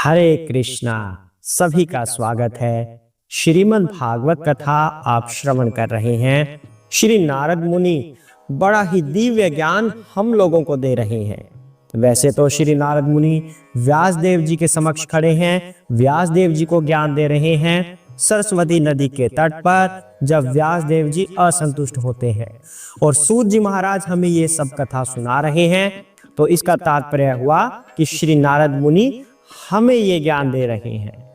हरे कृष्णा। सभी का स्वागत है। श्रीमद् भागवत कथा आप श्रवण कर रहे हैं। श्री नारद मुनि बड़ा ही दिव्य ज्ञान हम लोगों को दे रहे हैं। वैसे तो श्री नारद मुनि व्यास देव जी के समक्ष खड़े हैं, व्यास देव जी को ज्ञान दे रहे हैं। सरस्वती नदी के तट पर जब व्यास देव जी असंतुष्ट होते हैं और सूत जी महाराज हमें ये सब कथा सुना रहे हैं, तो इसका तात्पर्य हुआ कि श्री नारद मुनि हमें ये ज्ञान दे रहे हैं।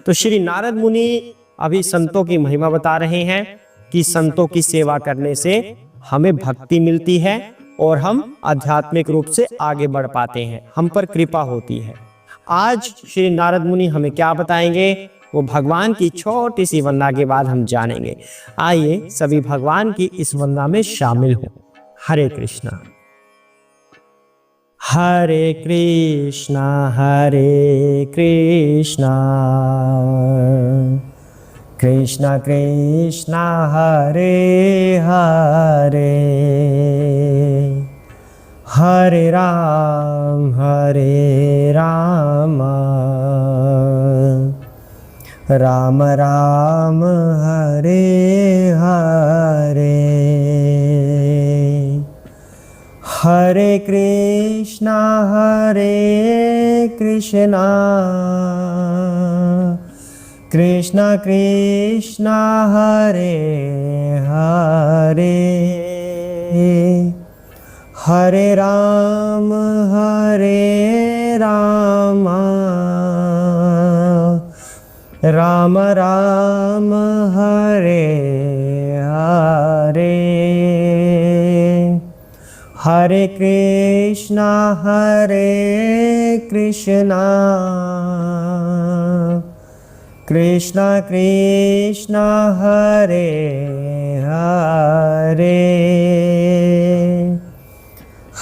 तो श्री नारद मुनि अभी संतों की महिमा बता रहे हैं कि संतों की सेवा करने से हमें भक्ति मिलती है और हम आध्यात्मिक रूप से आगे बढ़ पाते हैं, हम पर कृपा होती है। आज श्री नारद मुनि हमें क्या बताएंगे, वो भगवान की छोटी सी वंदना के बाद हम जानेंगे। आइए सभी भगवान की इस वंदना में शामिल हो। हरे कृष्णा। हरे कृष्णा हरे कृष्णा कृष्णा कृष्णा हरे हरे हरे राम राम राम हरे हरे हरे कृष्णा कृष्णा कृष्णा हरे हरे हरे राम राम राम हरे हरे हरे कृष्णा कृष्णा कृष्णा हरे हरे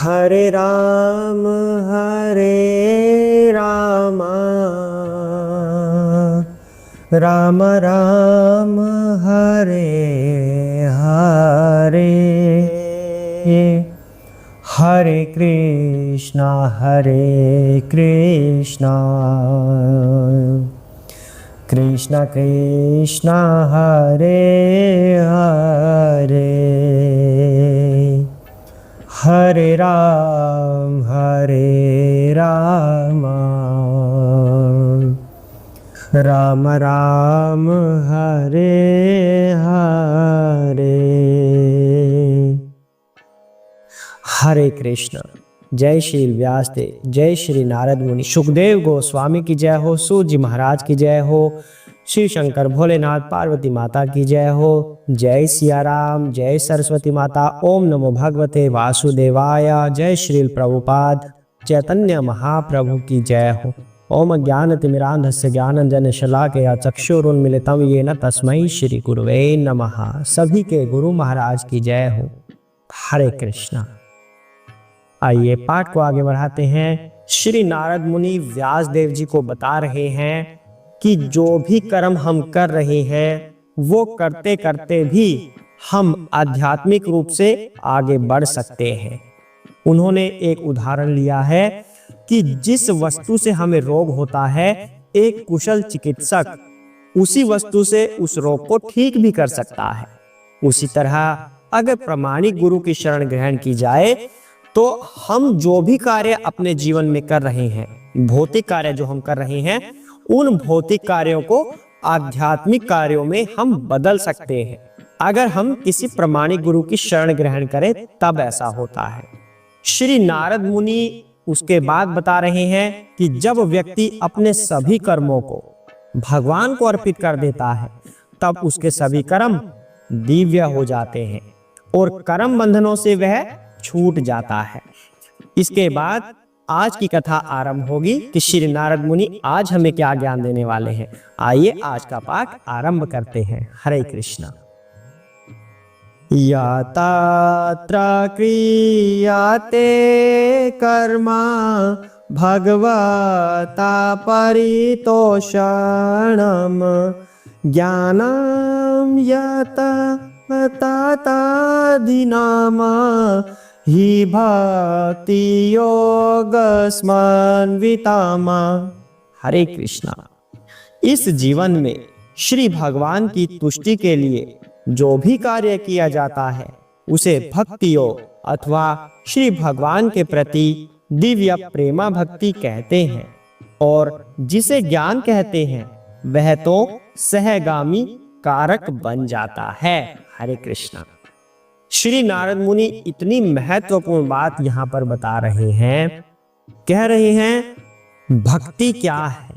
हरे राम राम राम हरे हरे हरे कृष्णा कृष्णा कृष्णा हरे हरे हरे राम राम राम हरे हरे। हरे कृष्ण। जय श्री व्यास देव, जय श्री नारद मुनि, सुखदेव गोस्वामी की जय हो, सूत जी महाराज की जय हो, शिव शंकर भोलेनाथ पार्वती माता की जय हो। जय सिया राम, जय सरस्वती माता। ओम नमो भगवते वासुदेवाय। जय श्री प्रभुपाद चैतन्य महाप्रभु की जय हो। ओम ज्ञानतिमिरान्धस्य ज्ञानंजन शलाकया चक्षुरुन्मीलितं येन तस्मै श्री गुरुवे नमः। सभी के गुरु महाराज की जय हो। हरे कृष्णा। आइए पाठ को आगे बढ़ाते हैं। श्री नारद मुनि व्यास देव जी को बता रहे हैं कि जो भी कर्म हम कर रहे हैं वो करते करते भी हम आध्यात्मिक रूप से आगे बढ़ सकते हैं। उन्होंने एक उदाहरण लिया है कि जिस वस्तु से हमें रोग होता है, एक कुशल चिकित्सक उसी वस्तु से उस रोग को ठीक भी कर सकता है। उसी तरह अगर प्रामाणिक गुरु की शरण ग्रहण की जाए तो हम जो भी कार्य अपने जीवन में कर रहे हैं, भौतिक कार्य जो हम कर रहे हैं, उन भौतिक कार्यों को आध्यात्मिक कार्यों में हम बदल सकते हैं। अगर हम किसी प्रामाणिक गुरु की शरण ग्रहण करें तब ऐसा होता है। श्री नारद मुनि उसके बाद बता रहे हैं कि जब व्यक्ति अपने सभी कर्मों को भगवान को अर्पित कर देता है तब उसके सभी कर्म दिव्य हो जाते हैं और कर्म बंधनों से वह छूट जाता है। इसके बाद आज की कथा आरंभ होगी कि श्री नारद मुनि आज हमें क्या ज्ञान देने वाले हैं। आइए आज का पाठ आरंभ करते हैं। हरे कृष्णा। यातात्र क्रियाते कर्मा भगवता परितोषणम ज्ञानम यत ततादिनाम हि भक्ति योगस्मन्विताम। हरे कृष्णा। इस जीवन में श्री भगवान की तुष्टि के लिए जो भी कार्य किया जाता है उसे भक्ति योग अथवा श्री भगवान के प्रति दिव्य प्रेमा भक्ति कहते हैं, और जिसे ज्ञान कहते हैं वह तो सहगामी कारक बन जाता है। हरे कृष्णा। श्री नारद मुनि इतनी महत्वपूर्ण बात यहां पर बता रहे हैं, कह रहे हैं भक्ति क्या है।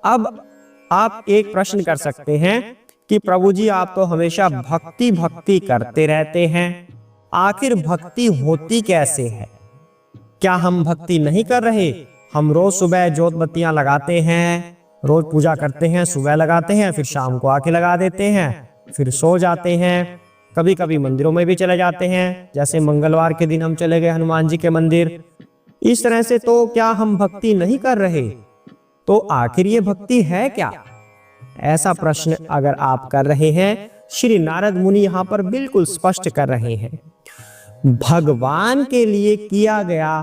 अब आप एक प्रश्न कर सकते हैं कि प्रभु जी आप तो हमेशा भक्ति भक्ति करते रहते हैं, आखिर भक्ति होती कैसे है? क्या हम भक्ति नहीं कर रहे? हम रोज सुबह जोत बत्तियां लगाते हैं, रोज पूजा करते हैं, सुबह लगाते हैं, फिर शाम को आके लगा देते हैं, फिर सो जाते हैं। कभी कभी मंदिरों में भी चले जाते हैं, जैसे मंगलवार के दिन हम चले गए हनुमान जी के मंदिर। इस तरह से तो क्या हम भक्ति नहीं कर रहे? तो आखिर ये भक्ति है क्या? ऐसा प्रश्न अगर आप कर रहे हैं, श्री नारद मुनि यहां पर बिल्कुल स्पष्ट कर रहे हैं, भगवान के लिए किया गया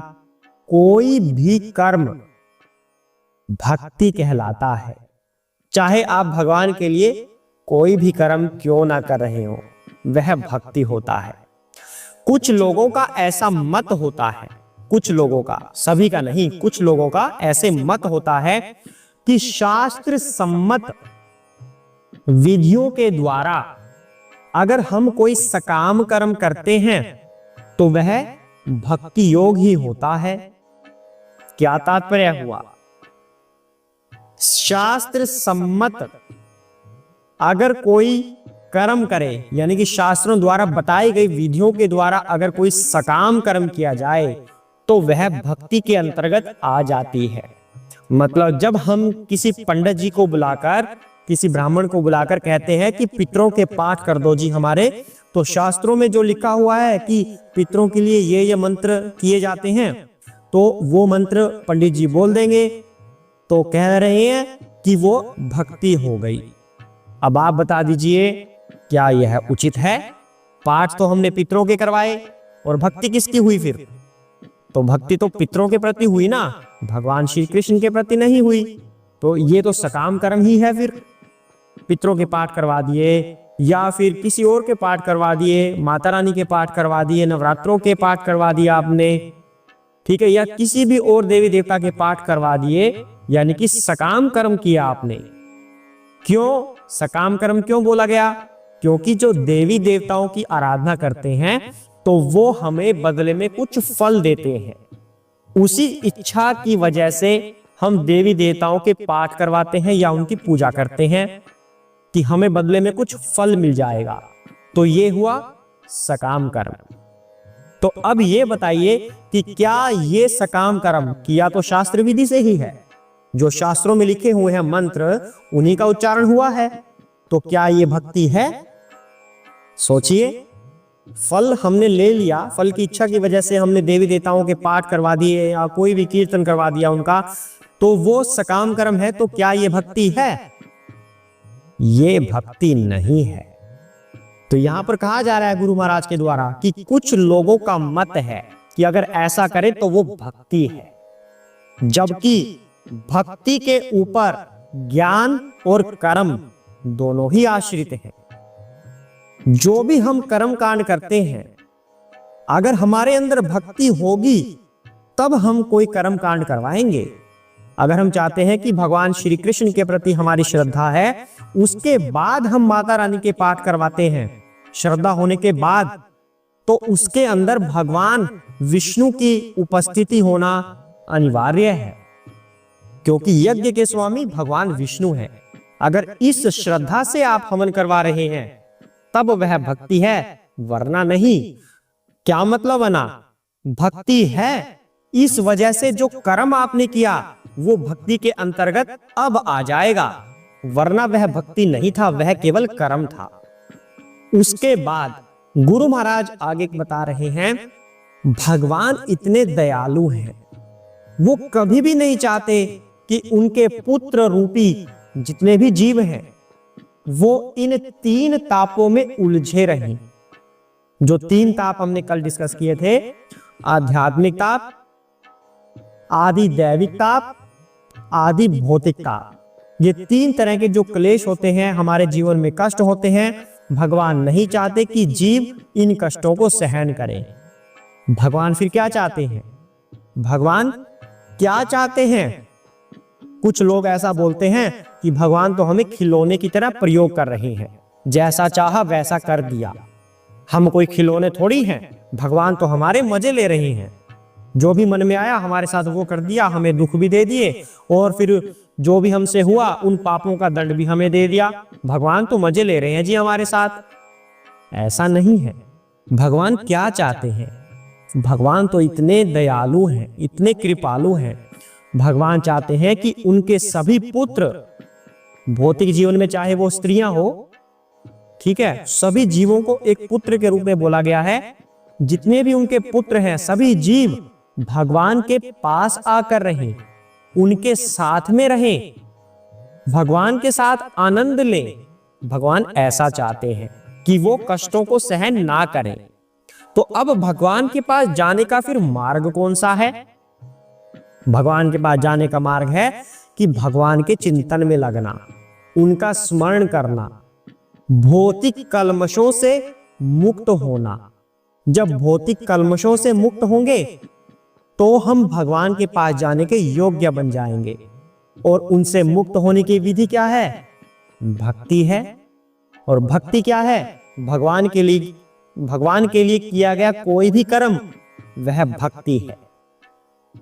कोई भी कर्म भक्ति कहलाता है। चाहे आप भगवान के लिए कोई भी कर्म क्यों ना कर रहे हो, वह भक्ति होता है। कुछ लोगों का ऐसा मत होता है, कुछ लोगों का, सभी का नहीं, कुछ लोगों का ऐसे मत होता है कि शास्त्र सम्मत विधियों के द्वारा अगर हम कोई सकाम कर्म करते हैं तो वह भक्ति योग ही होता है। क्या तात्पर्य हुआ? शास्त्र सम्मत अगर कोई कर्म करे, यानी कि शास्त्रों द्वारा बताई गई विधियों के द्वारा अगर कोई सकाम कर्म किया जाए तो वह भक्ति के अंतर्गत आ जाती है। मतलब जब हम किसी पंडित जी को बुलाकर, किसी ब्राह्मण को बुलाकर कहते हैं कि पितरों के पाठ कर दो जी हमारे, तो शास्त्रों में जो लिखा हुआ है कि पितरों के लिए ये मंत्र किए जाते हैं, तो वो मंत्र पंडित जी बोल देंगे, तो कह रहे हैं कि वो भक्ति हो गई। अब आप बता दीजिए क्या यह उचित है? पाठ तो हमने पितरों के करवाए और भक्ति किसकी हुई फिर? तो भक्ति तो पितरों के प्रति हुई ना, भगवान श्री कृष्ण के प्रति नहीं हुई। तो ये तो सकाम कर्म ही है। फिर पितरों के पाठ करवा दिए या फिर किसी और के पाठ करवा दिए, माता रानी के पाठ करवा दिए, नवरात्रों के पाठ करवा दिया आपने, ठीक है, या किसी भी और देवी देवता के पाठ करवा दिए, यानी कि सकाम कर्म किया आपने। क्यों सकाम कर्म क्यों बोला गया? क्योंकि जो देवी देवताओं की आराधना करते हैं तो वो हमें बदले में कुछ फल देते हैं। उसी इच्छा की वजह से हम देवी देवताओं के पाठ करवाते हैं या उनकी पूजा करते हैं कि हमें बदले में कुछ फल मिल जाएगा। तो ये हुआ सकाम कर्म। तो अब ये बताइए कि क्या ये सकाम कर्म किया तो शास्त्र विधि से ही है, जो शास्त्रों में लिखे हुए हैं मंत्र उन्हीं का उच्चारण हुआ है, तो क्या ये भक्ति है? सोचिए, फल हमने ले लिया, फल की इच्छा की वजह से हमने देवी देवताओं के पाठ करवा दिए या कोई भी कीर्तन करवा दिया उनका, तो वो सकाम कर्म है। तो क्या ये भक्ति है? ये भक्ति नहीं है। तो यहां पर कहा जा रहा है गुरु महाराज के द्वारा कि कुछ लोगों का मत है कि अगर ऐसा करे तो वो भक्ति है, जबकि भक्ति के ऊपर ज्ञान और कर्म दोनों ही आश्रित हैं। जो भी हम कर्म कांड करते हैं, अगर हमारे अंदर भक्ति होगी तब हम कोई कर्म कांड करवाएंगे। अगर हम चाहते हैं कि भगवान श्री कृष्ण के प्रति हमारी श्रद्धा है, उसके बाद हम माता रानी के पाठ करवाते हैं, श्रद्धा होने के बाद, तो उसके अंदर भगवान विष्णु की उपस्थिति होना अनिवार्य है, क्योंकि यज्ञ के स्वामी भगवान विष्णु हैं। अगर इस श्रद्धा से आप हवन करवा रहे हैं तब वह भक्ति है, वरना नहीं। क्या मतलब बना? भक्ति है इस वजह से जो कर्म आपने किया वो भक्ति के अंतर्गत अब आ जाएगा, वरना वह भक्ति नहीं था, वह केवल कर्म था। उसके बाद गुरु महाराज आगे बता रहे हैं, भगवान इतने दयालु हैं, वो कभी भी नहीं चाहते कि उनके पुत्र रूपी जितने भी जीव हैं वो इन तीन तापों में उलझे रहें। जो तीन ताप हमने कल डिस्कस किए थे, आध्यात्मिक ताप, आदि दैविक ताप आदि भौतिकता, ये 3 तरह के जो क्लेश होते हैं, हमारे जीवन में कष्ट होते हैं, भगवान नहीं चाहते कि जीव इन कष्टों को सहन करे। भगवान फिर क्या चाहते हैं? भगवान क्या चाहते हैं? कुछ लोग ऐसा बोलते हैं कि भगवान तो हमें खिलौने की तरह प्रयोग कर रहे हैं, जैसा चाहा वैसा कर दिया। हम कोई खिलौने थोड़ी हैं, भगवान तो हमारे मजे ले रहे हैं। जो भी मन में आया हमारे साथ वो कर दिया, हमें दुख भी दे दिए और फिर जो भी हमसे हुआ उन पापों का दंड भी हमें दे दिया। भगवान तो मजे ले रहे हैं जी हमारे साथ। ऐसा नहीं है। भगवान क्या चाहते हैं? भगवान तो इतने दयालु हैं, इतने कृपालु हैं। भगवान चाहते हैं कि उनके सभी पुत्र, भौतिक जीवन में चाहे वो स्त्रियां हो, ठीक है, सभी जीवों को एक पुत्र के रूप में बोला गया है। जितने भी उनके पुत्र हैं, सभी जीव भगवान के पास आकर रहें, उनके साथ में रहें, भगवान के साथ आनंद लें। भगवान ऐसा चाहते हैं कि वो कष्टों को सहन ना करें। तो अब भगवान के पास जाने का फिर मार्ग कौन सा है? भगवान के पास जाने का मार्ग है कि भगवान के चिंतन में लगना, उनका स्मरण करना, भौतिक कल्मशों से मुक्त होना। जब भौतिक कल्मशों से मुक्त होंगे तो हम भगवान के पास जाने के योग्य बन जाएंगे। और उनसे मुक्त होने की विधि क्या है? भक्ति है। और भक्ति क्या है? भगवान के लिए किया गया कोई भी कर्म वह भक्ति है।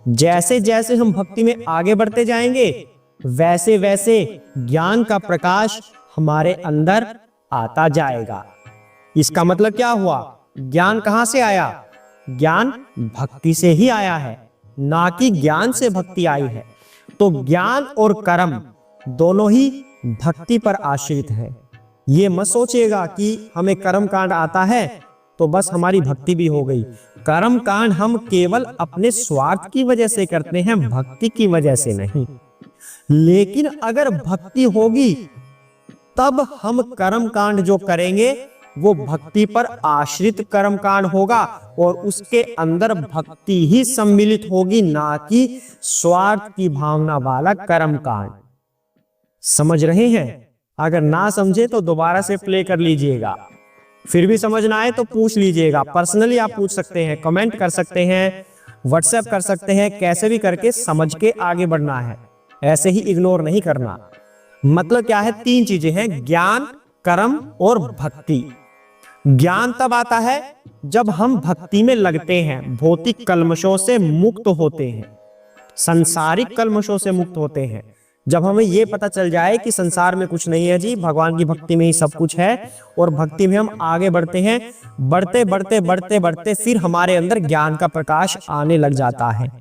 जैसे जैसे हम भक्ति में आगे बढ़ते जाएंगे, वैसे वैसे ज्ञान का प्रकाश हमारे अंदर आता जाएगा। इसका मतलब क्या हुआ? ज्ञान कहां से आया? ज्ञान भक्ति से ही आया है, ना कि ज्ञान से भक्ति आई है। तो ज्ञान और कर्म दोनों ही भक्ति पर आश्रित है। ये मत सोचिएगा कि हमें कर्म कांड आता है तो बस हमारी भक्ति भी हो गई। कर्म कांड हम केवल अपने स्वार्थ की वजह से करते हैं, भक्ति की वजह से नहीं। लेकिन अगर भक्ति होगी तब हम कर्म कांड जो करेंगे वो भक्ति पर आश्रित कर्म कांड होगा और उसके अंदर भक्ति ही सम्मिलित होगी, ना कि स्वार्थ की भावना वाला कर्म कांड। समझ रहे हैं? अगर ना समझे तो दोबारा से प्ले कर लीजिएगा। फिर भी समझ ना आए तो पूछ लीजिएगा, पर्सनली आप पूछ सकते हैं, कमेंट कर सकते हैं, व्हाट्सएप कर सकते हैं, कैसे भी करके समझ के आगे बढ़ना है, ऐसे ही इग्नोर नहीं करना। मतलब क्या है? 3 चीजें हैं, ज्ञान, कर्म और भक्ति। ज्ञान तब आता है जब हम भक्ति में लगते हैं, भौतिक कल्मशों से मुक्त होते हैं, संसारिक कल्मशों से मुक्त होते हैं। जब हमें यह पता चल जाए कि संसार में कुछ नहीं है जी, भगवान की भक्ति में ही सब कुछ है, और भक्ति में हम आगे बढ़ते हैं, बढ़ते बढ़ते बढ़ते बढ़ते फिर हमारे अंदर ज्ञान का प्रकाश आने लग जाता है।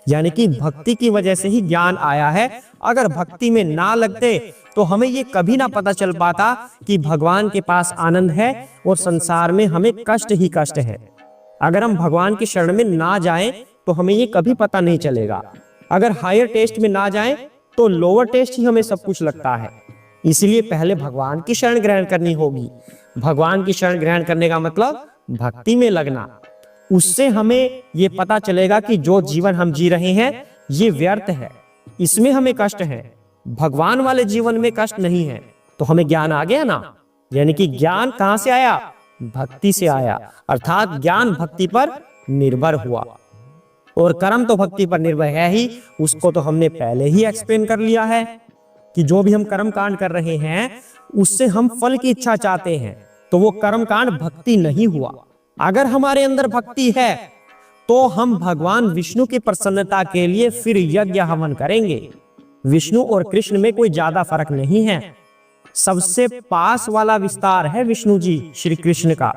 यानी कि भक्ति की वजह से ही ज्ञान आया है। अगर भक्ति में ना लगते तो हमें ये कभी ना पता चल पाता कि भगवान के पास आनंद है और संसार में हमें कष्ट ही कष्ट है। अगर हम भगवान की शरण में ना जाएं तो हमें ये कभी पता नहीं चलेगा। अगर हायर टेस्ट में ना जाएं तो लोअर टेस्ट ही हमें सब कुछ लगता है। इसलिए पहले भगवान की शरण ग्रहण करनी होगी। भगवान की शरण ग्रहण करने का मतलब भक्ति में लगना। उससे हमें ये पता चलेगा कि जो जीवन हम जी रहे हैं ये व्यर्थ है, इसमें हमें कष्ट है, भगवान वाले जीवन में कष्ट नहीं है। तो हमें ज्ञान आ गया ना। यानी कि ज्ञान कहां से आया? भक्ति से आया, अर्थात ज्ञान भक्ति पर निर्भर हुआ। और कर्म तो भक्ति पर निर्भर है ही, उसको तो हमने पहले ही एक्सप्लेन कर लिया है कि जो भी हम कर्म कांड कर रहे हैं उससे हम फल की इच्छा चाहते हैं, तो वो कर्म कांड भक्ति नहीं हुआ। अगर हमारे अंदर भक्ति है तो हम भगवान विष्णु की प्रसन्नता के लिए फिर यज्ञ हवन करेंगे। विष्णु और कृष्ण में कोई ज्यादा फर्क नहीं है, सबसे पास वाला विस्तार है विष्णु जी श्री कृष्ण का।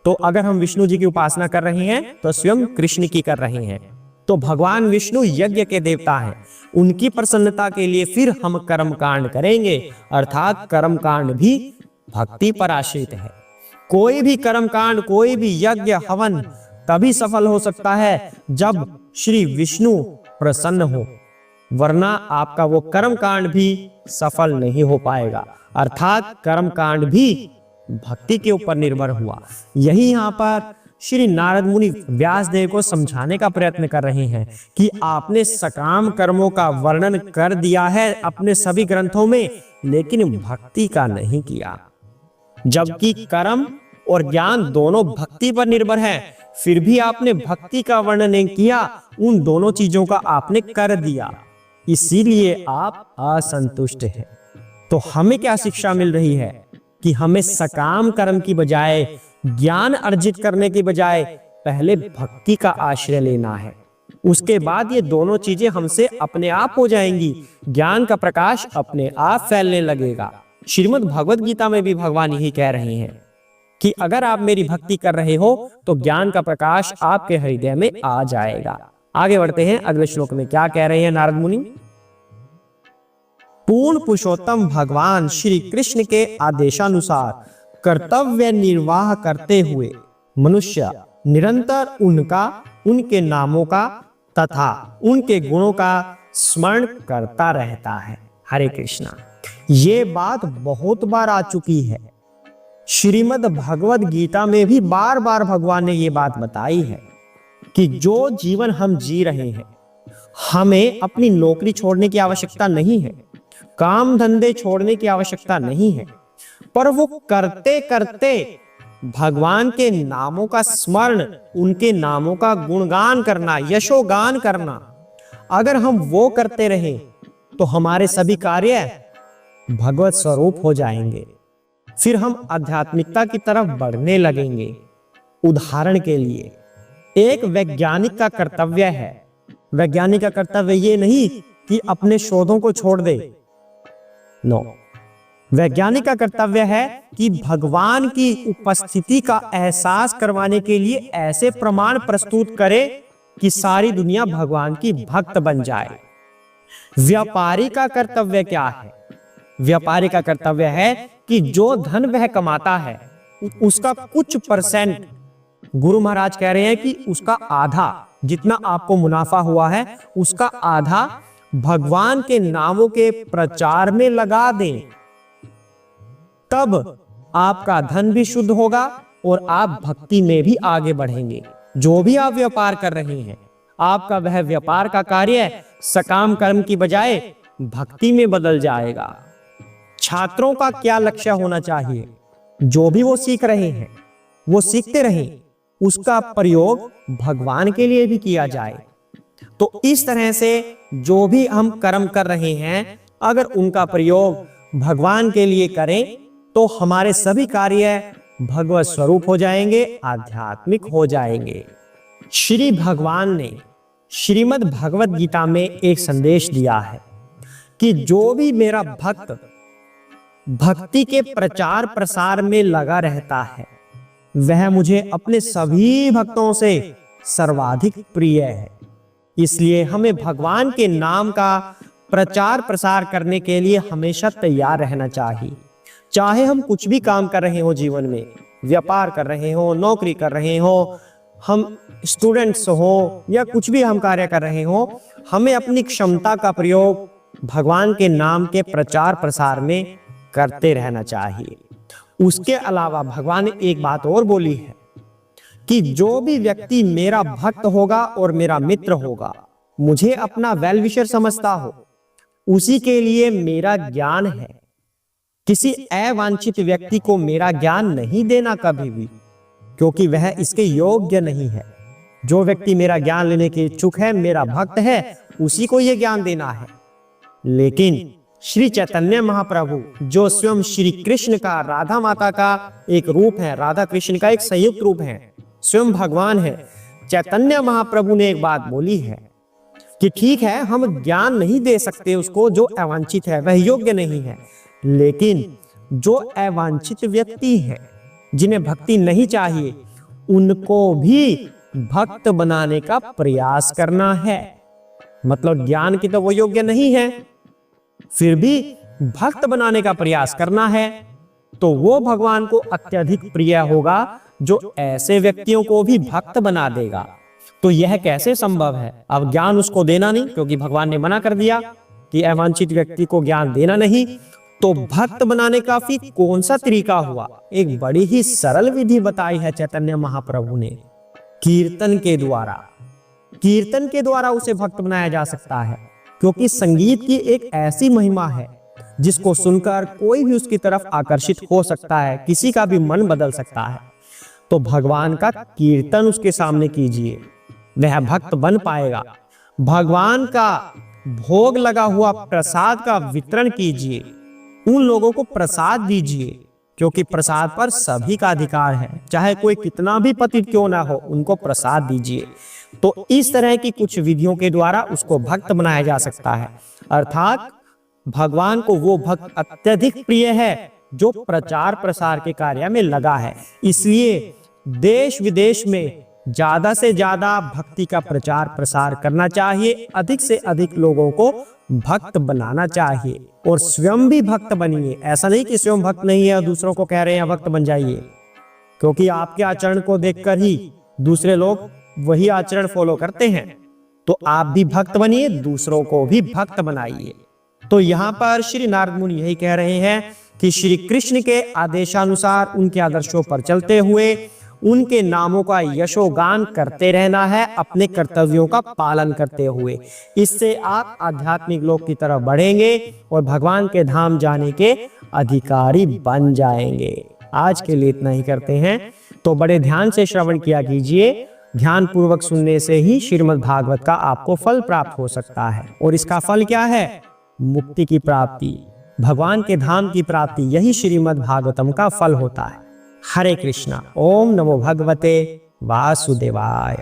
तो अगर हम विष्णु जी की उपासना कर रहे हैं तो स्वयं कृष्ण की कर रहे हैं। तो भगवान विष्णु यज्ञ के देवता हैं, उनकी प्रसन्नता के लिए फिर हम कर्म कांड करेंगे, अर्थात कर्म कांड भी भक्ति पर आश्रित है। कोई भी कर्म कांड, कोई भी यज्ञ हवन तभी सफल हो सकता है जब श्री विष्णु प्रसन्न हो, वरना आपका वो कर्म कांड भी सफल नहीं हो पाएगा। अर्थात कर्म कांड भी भक्ति के ऊपर निर्भर हुआ। यही यहाँ पर श्री नारद मुनि व्यासदेव को समझाने का प्रयत्न कर रहे हैं कि आपने सकाम कर्मों का वर्णन कर दिया है अपने सभी ग्रंथों में, लेकिन भक्ति का नहीं किया। जबकि कर्म और ज्ञान दोनों भक्ति पर निर्भर है, फिर भी आपने भक्ति का वर्णन नहीं किया, उन दोनों चीजों का आपने कर दिया, इसीलिए आप असंतुष्ट हैं। तो हमें क्या शिक्षा मिल रही है कि हमें सकाम कर्म की बजाय, ज्ञान अर्जित करने की बजाय पहले भक्ति का आश्रय लेना है। उसके बाद ये दोनों चीजें हमसे अपने आप हो जाएंगी, ज्ञान का प्रकाश अपने आप फैलने लगेगा। श्रीमद् भगवद गीता में भी भगवान यही कह रहे हैं कि अगर आप मेरी भक्ति कर रहे हो तो ज्ञान का प्रकाश आपके हृदय में आ जाएगा। आगे बढ़ते हैं, अगले श्लोक में क्या कह रहे हैं नारद मुनि। पूर्ण पुरुषोत्तम भगवान श्री कृष्ण के आदेशानुसार कर्तव्य निर्वाह करते हुए मनुष्य निरंतर उनके नामों का तथा उनके गुणों का स्मरण करता रहता है। हरे कृष्णा। ये बात बहुत बार आ चुकी है, श्रीमद् भगवद गीता में भी बार बार भगवान ने ये बात बताई है कि जो जीवन हम जी रहे हैं, हमें अपनी नौकरी छोड़ने की आवश्यकता नहीं है, काम धंधे छोड़ने की आवश्यकता नहीं है, पर वो करते करते भगवान के नामों का स्मरण, उनके नामों का गुणगान करना, यशोगान करना, अगर हम वो करते रहें तो हमारे सभी कार्य भगवत स्वरूप हो जाएंगे। फिर हम आध्यात्मिकता की तरफ बढ़ने लगेंगे। उदाहरण के लिए, एक वैज्ञानिक का कर्तव्य है, वैज्ञानिक का कर्तव्य ये नहीं कि अपने शोधों को छोड़ दे, नो, वैज्ञानिक का कर्तव्य है कि भगवान की उपस्थिति का एहसास करवाने के लिए ऐसे प्रमाण प्रस्तुत करे कि सारी दुनिया भगवान की भक्त बन जाए। व्यापारी का कर्तव्य क्या है? व्यापारी का कर्तव्य है कि जो धन वह कमाता है उसका कुछ परसेंट, गुरु महाराज कह रहे हैं कि उसका आधा, जितना आपको मुनाफा हुआ है उसका आधा भगवान के नामों के प्रचार में लगा दें, तब आपका धन भी शुद्ध होगा और आप भक्ति में भी आगे बढ़ेंगे। जो भी आप व्यापार कर रहे हैं, आपका वह व्यापार का कार्य सकाम कर्म की बजाय भक्ति में बदल जाएगा। छात्रों का क्या लक्ष्य होना चाहिए? जो भी वो सीख रहे हैं वो सीखते रहें, उसका प्रयोग भगवान के लिए भी किया जाए। तो इस तरह से जो भी हम कर्म कर रहे हैं, अगर उनका प्रयोग भगवान के लिए करें तो हमारे सभी कार्य भगवत स्वरूप हो जाएंगे, आध्यात्मिक हो जाएंगे। श्री भगवान ने श्रीमद् भगवद गीता में एक संदेश दिया है कि जो भी मेरा भक्त भक्ति के प्रचार प्रसार में लगा रहता है, वह मुझे अपने सभी भक्तों से सर्वाधिक प्रिय है। इसलिए हमें भगवान के नाम का प्रचार प्रसार करने के लिए हमेशा तैयार रहना चाहिए। चाहे हम कुछ भी काम कर रहे हो, जीवन में व्यापार कर रहे हो, नौकरी कर रहे हो, हम स्टूडेंट्स हो या कुछ भी हम कार्य कर रहे हो, हमें अपनी क्षमता का प्रयोग भगवान के नाम के प्रचार प्रसार में करते रहना चाहिए। उसके अलावा भगवान ने एक बात और बोली है कि जो भी व्यक्ति मेरा भक्त होगा और मेरा मित्र होगा, मुझे अपना वेल विशर समझता हो, उसी के लिए मेरा ज्ञान है। किसी अवांछित व्यक्ति को मेरा ज्ञान नहीं देना कभी भी, क्योंकि वह इसके योग्य नहीं है। जो व्यक्ति मेरा ज्ञान लेने के इच्छुक है, मेरा भक्त है, उसी को यह ज्ञान देना है। लेकिन श्री चैतन्य महाप्रभु, जो स्वयं श्री कृष्ण का, राधा माता का एक रूप है, राधा कृष्ण का एक संयुक्त रूप है, स्वयं भगवान है, चैतन्य महाप्रभु ने एक बात बोली है कि ठीक है, हम ज्ञान नहीं दे सकते उसको जो अवांछित है, वह योग्य नहीं है, लेकिन जो अवांछित व्यक्ति है, जिन्हें भक्ति नहीं चाहिए, उनको भी भक्त बनाने का प्रयास करना है। मतलब ज्ञान की तो वो योग्य नहीं है, फिर भी भक्त बनाने का प्रयास करना है, तो वो भगवान को अत्यधिक प्रिय होगा जो ऐसे व्यक्तियों को भी भक्त बना देगा। तो यह कैसे संभव है? अब ज्ञान उसको देना नहीं, क्योंकि भगवान ने मना कर दिया कि अवांछित व्यक्ति को ज्ञान देना नहीं, तो भक्त बनाने का फिर कौन सा तरीका हुआ? एक बड़ी ही सरल विधि बताई है चैतन्य महाप्रभु ने, कीर्तन के द्वारा। कीर्तन के द्वारा उसे भक्त बनाया जा सकता है, क्योंकि संगीत की एक ऐसी महिमा है जिसको सुनकर कोई भी उसकी तरफ आकर्षित हो सकता है, किसी का भी मन बदल सकता है। तो भगवान का कीर्तन उसके सामने कीजिए, वह भक्त बन पाएगा। भगवान का भोग लगा हुआ प्रसाद का वितरण कीजिए, उन लोगों को प्रसाद दीजिए, क्योंकि प्रसाद पर सभी का अधिकार है, चाहे कोई कितना भी पतित क्यों ना हो, उनको प्रसाद दीजिए। तो इस तरह की कुछ विधियों के द्वारा उसको भक्त बनाया जा सकता है। अर्थात भगवान को वो भक्त अत्यधिक प्रिय है जो प्रचार प्रसार के कार्य में लगा है। इसलिए देश विदेश में ज्यादा से ज्यादा भक्ति का प्रचार प्रसार करना चाहिए, अधिक से अधिक लोगों को भक्त बनाना चाहिए, और स्वयं भी भक्त बनिए। ऐसा नहीं कि स्वयं भक्त नहीं है और दूसरों को कह रहे हैं भक्त बन जाइए, क्योंकि आपके आचरण को देखकर ही दूसरे लोग वही आचरण फॉलो करते हैं। तो आप भी भक्त बनिए, दूसरों को भी भक्त बनाइए। तो यहाँ पर श्री नारद मुनि यही कह रहे हैं कि श्री कृष्ण के आदेशानुसार, उनके आदर्शों पर चलते हुए, उनके नामों का यशोगान करते रहना है, अपने कर्तव्यों का पालन करते हुए। इससे आप आध्यात्मिक लोक की तरफ बढ़ेंगे और भगवान के धाम जाने के अधिकारी बन जाएंगे। आज के लिए इतना ही करते हैं। तो बड़े ध्यान से श्रवण किया कीजिए, ध्यान पूर्वक सुनने से ही श्रीमद् भागवत का आपको फल प्राप्त हो सकता है। और इसका फल क्या है? मुक्ति की प्राप्ति, भगवान के धाम की प्राप्ति। यही श्रीमद् भागवतम का फल होता है। हरे कृष्णा। ओम नमो भगवते वासुदेवाय।